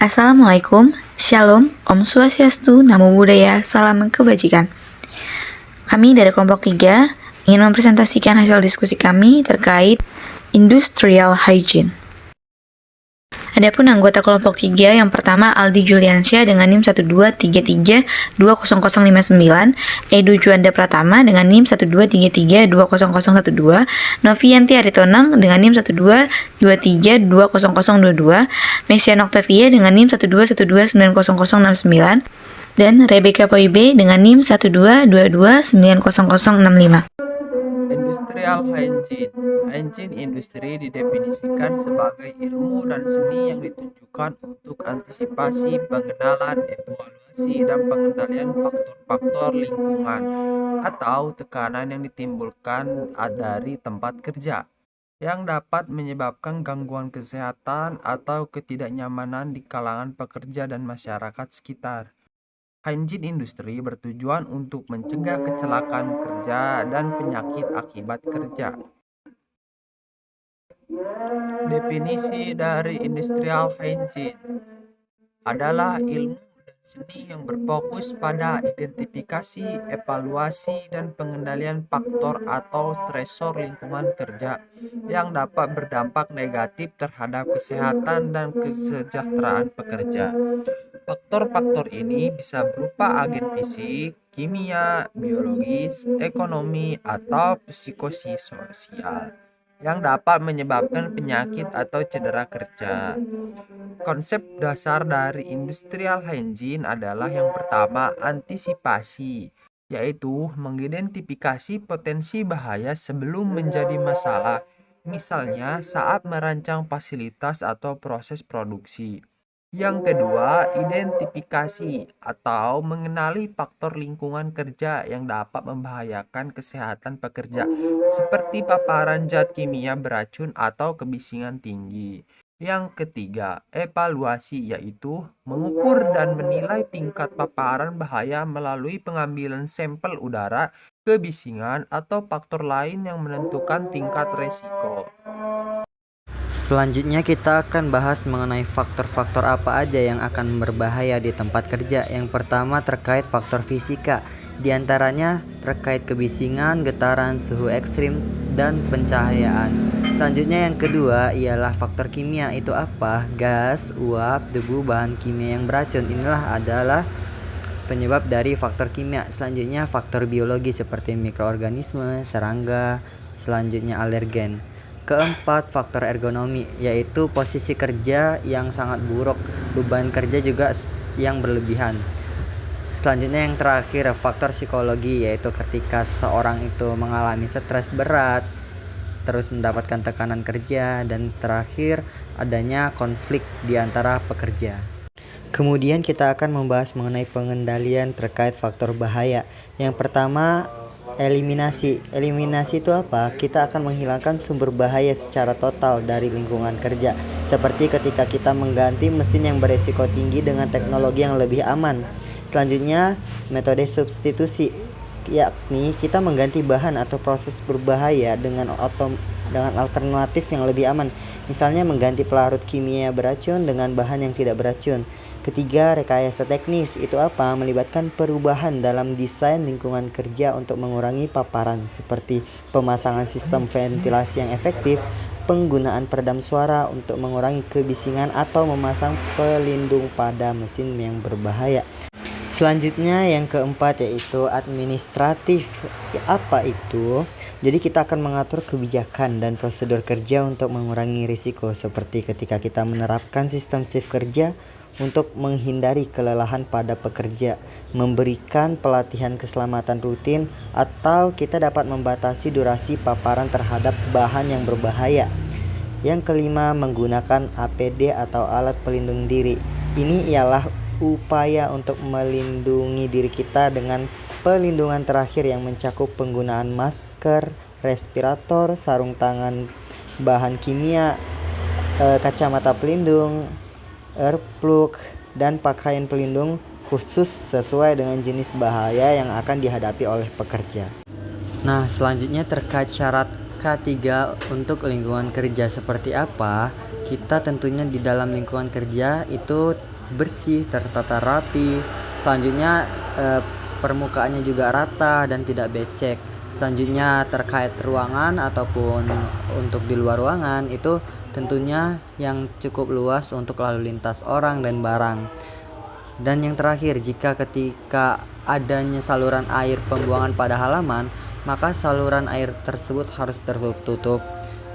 Assalamualaikum, Shalom, Om Swastiastu, Namo Buddhaya, Salam Kebajikan. Kami dari kelompok 3 ingin mempresentasikan hasil diskusi kami terkait industrial hygiene. Adapun anggota kelompok 3 yang pertama Aldi Juliansyah dengan NIM 123320059, Edu Juanda Pratama dengan NIM 123320012, Novianti Aritonang dengan NIM 12323200022, Mesian Octavia dengan NIM 121290069, dan Rebecca Poibe dengan NIM 122290065. Industrial hygiene. Hygiene industri didefinisikan sebagai ilmu dan seni yang ditujukan untuk antisipasi, pengenalan, evaluasi, dan pengendalian faktor-faktor lingkungan atau tekanan yang ditimbulkan dari tempat kerja yang dapat menyebabkan gangguan kesehatan atau ketidaknyamanan di kalangan pekerja dan masyarakat sekitar. Hygiene industri bertujuan untuk mencegah kecelakaan kerja dan penyakit akibat kerja. Definisi dari industrial hygiene adalah ilmu dan seni yang berfokus pada identifikasi, evaluasi, dan pengendalian faktor atau stresor lingkungan kerja yang dapat berdampak negatif terhadap kesehatan dan kesejahteraan pekerja. Faktor-faktor ini bisa berupa agen fisik, kimia, biologis, ekonomi, atau psikososial yang dapat menyebabkan penyakit atau cedera kerja. Konsep dasar dari industrial hygiene adalah yang pertama, antisipasi, yaitu mengidentifikasi potensi bahaya sebelum menjadi masalah, misalnya saat merancang fasilitas atau proses produksi. Yang kedua, identifikasi atau mengenali faktor lingkungan kerja yang dapat membahayakan kesehatan pekerja, seperti paparan zat kimia beracun atau kebisingan tinggi. Yang ketiga, evaluasi, yaitu mengukur dan menilai tingkat paparan bahaya melalui pengambilan sampel udara, kebisingan, atau faktor lain yang menentukan tingkat resiko. Selanjutnya kita akan bahas mengenai faktor-faktor apa aja yang akan berbahaya di tempat kerja. Yang pertama terkait faktor fisika, di antaranya terkait kebisingan, getaran, suhu ekstrim, dan pencahayaan. Selanjutnya yang kedua ialah faktor kimia. Itu apa? Gas, uap, debu, bahan kimia yang beracun. Inilah adalah penyebab dari faktor kimia. Selanjutnya faktor biologi seperti mikroorganisme, serangga, selanjutnya alergen. Keempat, faktor ergonomi, yaitu posisi kerja yang sangat buruk, beban kerja juga yang berlebihan. Selanjutnya yang terakhir, faktor psikologi, yaitu ketika seseorang itu mengalami stres berat, terus mendapatkan tekanan kerja, dan terakhir adanya konflik di antara pekerja. Kemudian kita akan membahas mengenai pengendalian terkait faktor bahaya. Yang pertama, eliminasi. Eliminasi itu apa? Kita akan menghilangkan sumber bahaya secara total dari lingkungan kerja. Seperti ketika kita mengganti mesin yang beresiko tinggi dengan teknologi yang lebih aman. Selanjutnya, metode substitusi, yakni kita mengganti bahan atau proses berbahaya dengan alternatif yang lebih aman. Misalnya mengganti pelarut kimia beracun dengan bahan yang tidak beracun. Ketiga, rekayasa teknis. Itu apa? Melibatkan perubahan dalam desain lingkungan kerja untuk mengurangi paparan, seperti pemasangan sistem ventilasi yang efektif, penggunaan peredam suara untuk mengurangi kebisingan, atau memasang pelindung pada mesin yang berbahaya. Selanjutnya yang keempat yaitu administratif. Apa itu? Jadi kita akan mengatur kebijakan dan prosedur kerja untuk mengurangi risiko, seperti ketika kita menerapkan sistem shift kerja untuk menghindari kelelahan pada pekerja, memberikan pelatihan keselamatan rutin, atau kita dapat membatasi durasi paparan terhadap bahan yang berbahaya. Yang kelima, menggunakan APD atau alat pelindung diri. Ini ialah upaya untuk melindungi diri kita dengan pelindungan terakhir yang mencakup penggunaan masker, respirator, sarung tangan bahan kimia, kacamata pelindung, earplug, dan pakaian pelindung khusus sesuai dengan jenis bahaya yang akan dihadapi oleh pekerja. Nah, selanjutnya terkait syarat K3 untuk lingkungan kerja seperti apa? Kita tentunya di dalam lingkungan kerja itu bersih, tertata rapi. Selanjutnya permukaannya juga rata dan tidak becek. Selanjutnya terkait ruangan ataupun untuk di luar ruangan itu tentunya yang cukup luas untuk lalu lintas orang dan barang. Dan yang terakhir, jika ketika adanya saluran air pembuangan pada halaman, maka saluran air tersebut harus tertutup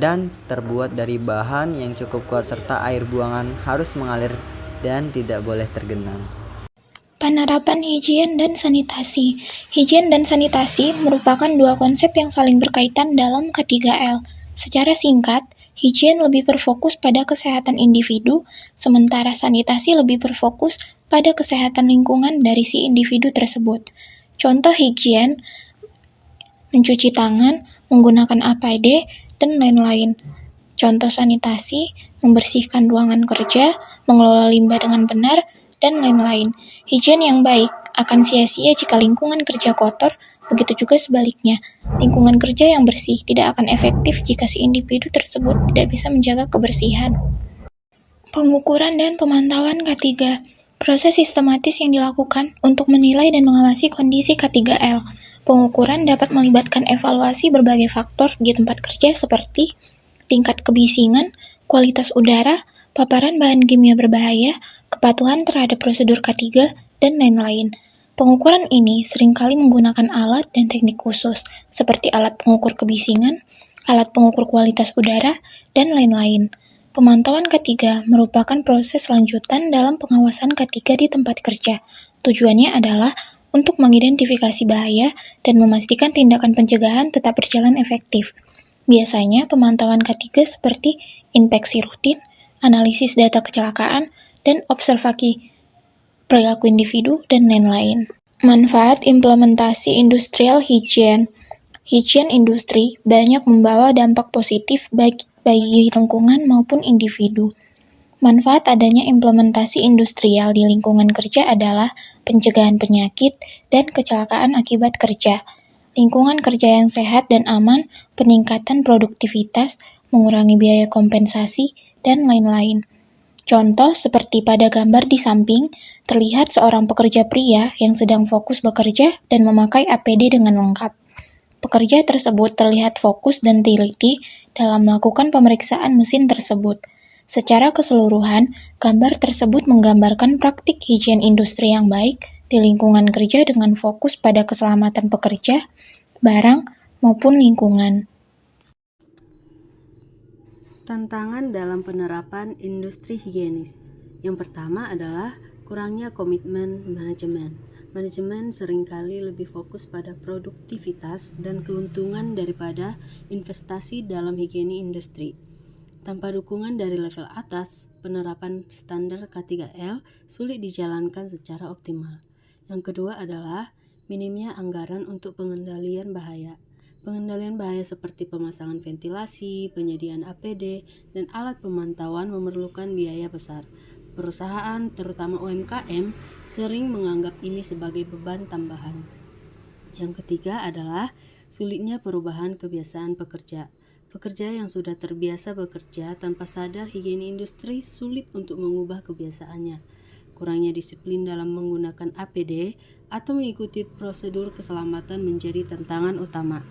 dan terbuat dari bahan yang cukup kuat serta air buangan harus mengalir dan tidak boleh tergenang. Penerapan higien dan sanitasi. Higien dan sanitasi merupakan dua konsep yang saling berkaitan dalam K3L. Secara singkat, higien lebih berfokus pada kesehatan individu, sementara sanitasi lebih berfokus pada kesehatan lingkungan dari si individu tersebut. Contoh higien, mencuci tangan, menggunakan APD, dan lain-lain. Contoh sanitasi, membersihkan ruangan kerja, mengelola limbah dengan benar, dan lain-lain. Higien yang baik akan sia-sia jika lingkungan kerja kotor, begitu juga sebaliknya. Lingkungan kerja yang bersih tidak akan efektif jika si individu tersebut tidak bisa menjaga kebersihan. Pengukuran dan pemantauan K3. Proses sistematis yang dilakukan untuk menilai dan mengawasi kondisi K3L. Pengukuran dapat melibatkan evaluasi berbagai faktor di tempat kerja seperti tingkat kebisingan, kualitas udara, paparan bahan kimia berbahaya, kepatuhan terhadap prosedur K3, dan lain-lain. Pengukuran ini seringkali menggunakan alat dan teknik khusus, seperti alat pengukur kebisingan, alat pengukur kualitas udara, dan lain-lain. Pemantauan K3 merupakan proses lanjutan dalam pengawasan K3 di tempat kerja. Tujuannya adalah untuk mengidentifikasi bahaya dan memastikan tindakan pencegahan tetap berjalan efektif. Biasanya pemantauan K3 seperti inspeksi rutin, analisis data kecelakaan, dan observasi perilaku individu, dan lain-lain. Manfaat implementasi industrial higien. Higien industri banyak membawa dampak positif bagi lingkungan maupun individu. Manfaat adanya implementasi industrial di lingkungan kerja adalah pencegahan penyakit dan kecelakaan akibat kerja, lingkungan kerja yang sehat dan aman, peningkatan produktivitas, mengurangi biaya kompensasi, dan lain-lain. Contoh seperti pada gambar di samping, terlihat seorang pekerja pria yang sedang fokus bekerja dan memakai APD dengan lengkap. Pekerja tersebut terlihat fokus dan teliti dalam melakukan pemeriksaan mesin tersebut. Secara keseluruhan, gambar tersebut menggambarkan praktik higien industri yang baik di lingkungan kerja dengan fokus pada keselamatan pekerja, barang, maupun lingkungan. Tantangan dalam penerapan industri higienis. Yang pertama adalah kurangnya komitmen manajemen. Manajemen seringkali lebih fokus pada produktivitas dan keuntungan daripada investasi dalam higiene industri. Tanpa dukungan dari level atas, penerapan standar K3L sulit dijalankan secara optimal. Yang kedua adalah minimnya anggaran untuk pengendalian bahaya. Pengendalian bahaya seperti pemasangan ventilasi, penyediaan APD, dan alat pemantauan memerlukan biaya besar. Perusahaan, terutama UMKM, sering menganggap ini sebagai beban tambahan. Yang ketiga adalah sulitnya perubahan kebiasaan pekerja. Pekerja yang sudah terbiasa bekerja tanpa sadar higiene industri sulit untuk mengubah kebiasaannya. Kurangnya disiplin dalam menggunakan APD atau mengikuti prosedur keselamatan menjadi tantangan utama.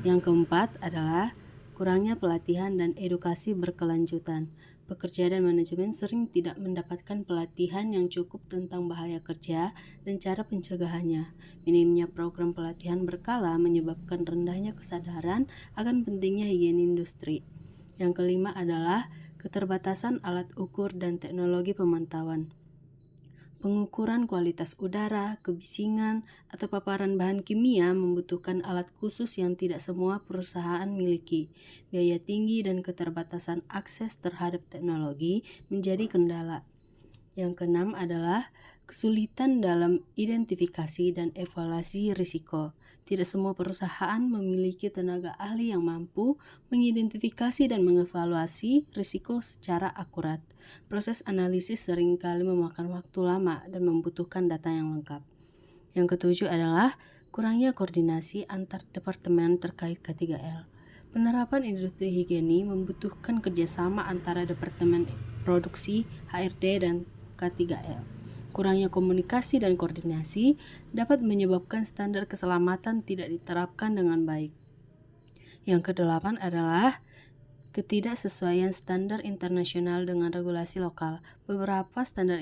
Yang keempat adalah kurangnya pelatihan dan edukasi berkelanjutan. Pekerja dan manajemen sering tidak mendapatkan pelatihan yang cukup tentang bahaya kerja dan cara pencegahannya. Minimnya program pelatihan berkala menyebabkan rendahnya kesadaran akan pentingnya higiene industri. Yang kelima adalah keterbatasan alat ukur dan teknologi pemantauan. Pengukuran kualitas udara, kebisingan, atau paparan bahan kimia membutuhkan alat khusus yang tidak semua perusahaan miliki. Biaya tinggi dan keterbatasan akses terhadap teknologi menjadi kendala. Yang keenam adalah kesulitan dalam identifikasi dan evaluasi risiko. Tidak semua perusahaan memiliki tenaga ahli yang mampu mengidentifikasi dan mengevaluasi risiko secara akurat. Proses analisis seringkali memakan waktu lama dan membutuhkan data yang lengkap. Yang ketujuh adalah kurangnya koordinasi antar departemen terkait K3L. Penerapan industri higiene membutuhkan kerjasama antara departemen produksi, HRD, dan K3L. Kurangnya komunikasi dan koordinasi dapat menyebabkan standar keselamatan tidak diterapkan dengan baik. Yang kedelapan adalah ketidaksesuaian standar internasional dengan regulasi lokal. Beberapa standar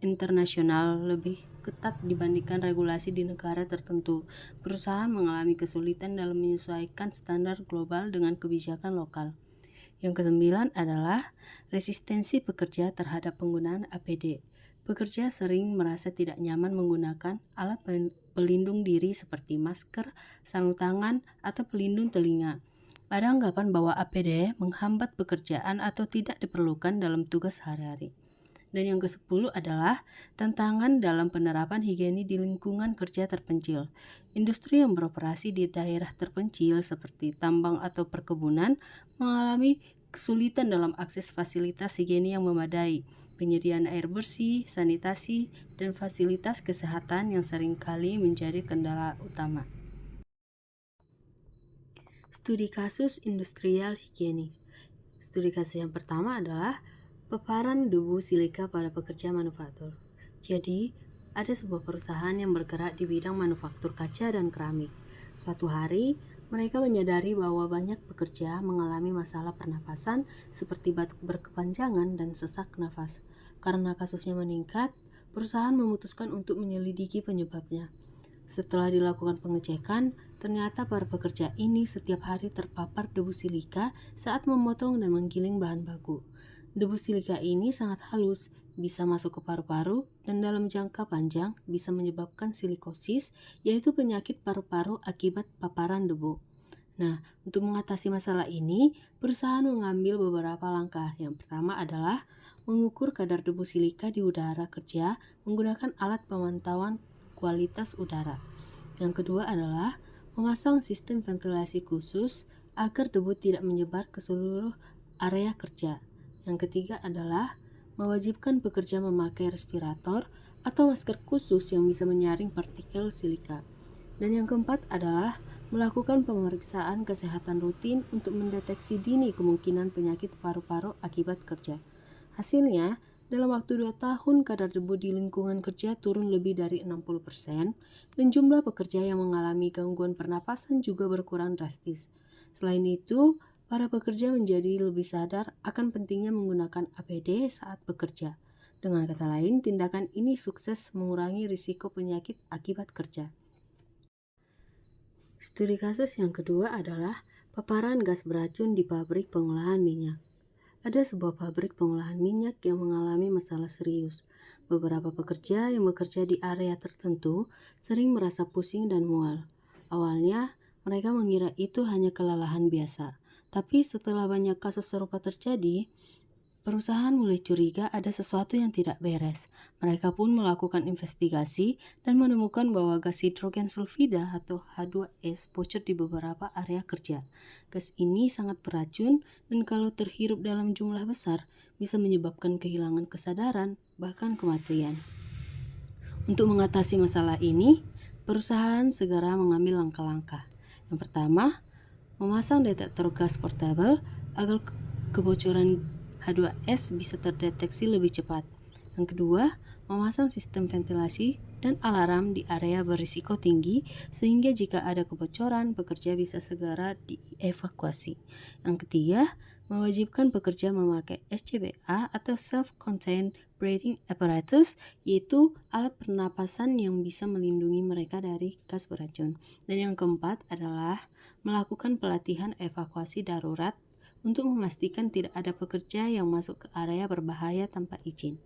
internasional lebih ketat dibandingkan regulasi di negara tertentu. Perusahaan mengalami kesulitan dalam menyesuaikan standar global dengan kebijakan lokal. Yang kesembilan adalah resistensi pekerja terhadap penggunaan APD. Pekerja sering merasa tidak nyaman menggunakan alat pelindung diri seperti masker, sarung tangan, atau pelindung telinga. Ada anggapan bahwa APD menghambat pekerjaan atau tidak diperlukan dalam tugas sehari-hari. Dan yang ke-10 adalah tantangan dalam penerapan higienis di lingkungan kerja terpencil. Industri yang beroperasi di daerah terpencil seperti tambang atau perkebunan mengalami kesulitan dalam akses fasilitas higienis yang memadai, penyediaan air bersih, sanitasi, dan fasilitas kesehatan yang seringkali menjadi kendala utama. Studi kasus industrial higienis. Studi kasus yang pertama adalah paparan debu silika pada pekerja manufaktur. Jadi, ada sebuah perusahaan yang bergerak di bidang manufaktur kaca dan keramik. Suatu hari, mereka menyadari bahwa banyak pekerja mengalami masalah pernapasan seperti batuk berkepanjangan dan sesak nafas. Karena kasusnya meningkat, perusahaan memutuskan untuk menyelidiki penyebabnya. Setelah dilakukan pengecekan, ternyata para pekerja ini setiap hari terpapar debu silika saat memotong dan menggiling bahan baku. Debu silika ini sangat halus, bisa masuk ke paru-paru, dan dalam jangka panjang bisa menyebabkan silikosis, yaitu penyakit paru-paru akibat paparan debu. Nah, untuk mengatasi masalah ini, perusahaan mengambil beberapa langkah. Yang pertama adalah mengukur kadar debu silika di udara kerja menggunakan alat pemantauan kualitas udara. Yang kedua adalah memasang sistem ventilasi khusus agar debu tidak menyebar ke seluruh area kerja. Yang ketiga adalah mewajibkan pekerja memakai respirator atau masker khusus yang bisa menyaring partikel silika. Dan yang keempat adalah melakukan pemeriksaan kesehatan rutin untuk mendeteksi dini kemungkinan penyakit paru-paru akibat kerja. Hasilnya, dalam waktu 2 tahun kadar debu di lingkungan kerja turun lebih dari 60% dan jumlah pekerja yang mengalami gangguan pernapasan juga berkurang drastis. Selain itu, para pekerja menjadi lebih sadar akan pentingnya menggunakan APD saat bekerja. Dengan kata lain, tindakan ini sukses mengurangi risiko penyakit akibat kerja. Studi kasus yang kedua adalah paparan gas beracun di pabrik pengolahan minyak. Ada sebuah pabrik pengolahan minyak yang mengalami masalah serius. Beberapa pekerja yang bekerja di area tertentu sering merasa pusing dan mual. Awalnya, mereka mengira itu hanya kelelahan biasa. Tapi setelah banyak kasus serupa terjadi, perusahaan mulai curiga ada sesuatu yang tidak beres. Mereka pun melakukan investigasi dan menemukan bahwa gas hidrogen sulfida atau H2S bocor di beberapa area kerja. Gas ini sangat beracun dan kalau terhirup dalam jumlah besar bisa menyebabkan kehilangan kesadaran, bahkan kematian. Untuk mengatasi masalah ini, perusahaan segera mengambil langkah-langkah. Yang pertama, memasang detektor gas portable agar kebocoran H2S bisa terdeteksi lebih cepat. Yang kedua, memasang sistem ventilasi dan alarm di area berisiko tinggi sehingga jika ada kebocoran, pekerja bisa segera dievakuasi. Yang ketiga, mewajibkan pekerja memakai SCBA atau Self-Contained Breathing Apparatus, yaitu alat pernapasan yang bisa melindungi mereka dari gas beracun. Dan yang keempat adalah melakukan pelatihan evakuasi darurat untuk memastikan tidak ada pekerja yang masuk ke area berbahaya tanpa izin.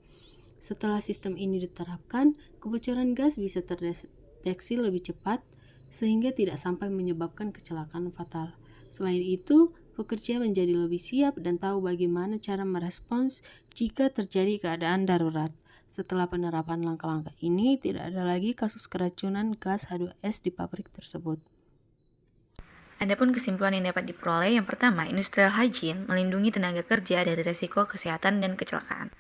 Setelah sistem ini diterapkan, kebocoran gas bisa terdeteksi lebih cepat sehingga tidak sampai menyebabkan kecelakaan fatal. Selain itu, pekerja menjadi lebih siap dan tahu bagaimana cara merespons jika terjadi keadaan darurat. Setelah penerapan langkah-langkah ini, tidak ada lagi kasus keracunan gas H2S di pabrik tersebut. Adapun kesimpulan yang dapat diperoleh, yang pertama, industrial hygiene melindungi tenaga kerja dari risiko kesehatan dan kecelakaan.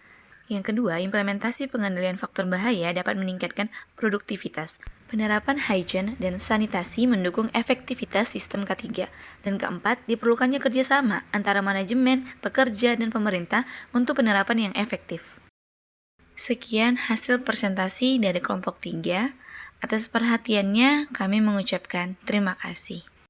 Yang kedua, implementasi pengendalian faktor bahaya dapat meningkatkan produktivitas. Penerapan hygiene dan sanitasi mendukung efektivitas sistem K3. Dan keempat, diperlukannya kerjasama antara manajemen, pekerja, dan pemerintah untuk penerapan yang efektif. Sekian hasil presentasi dari kelompok 3. Atas perhatiannya kami mengucapkan terima kasih.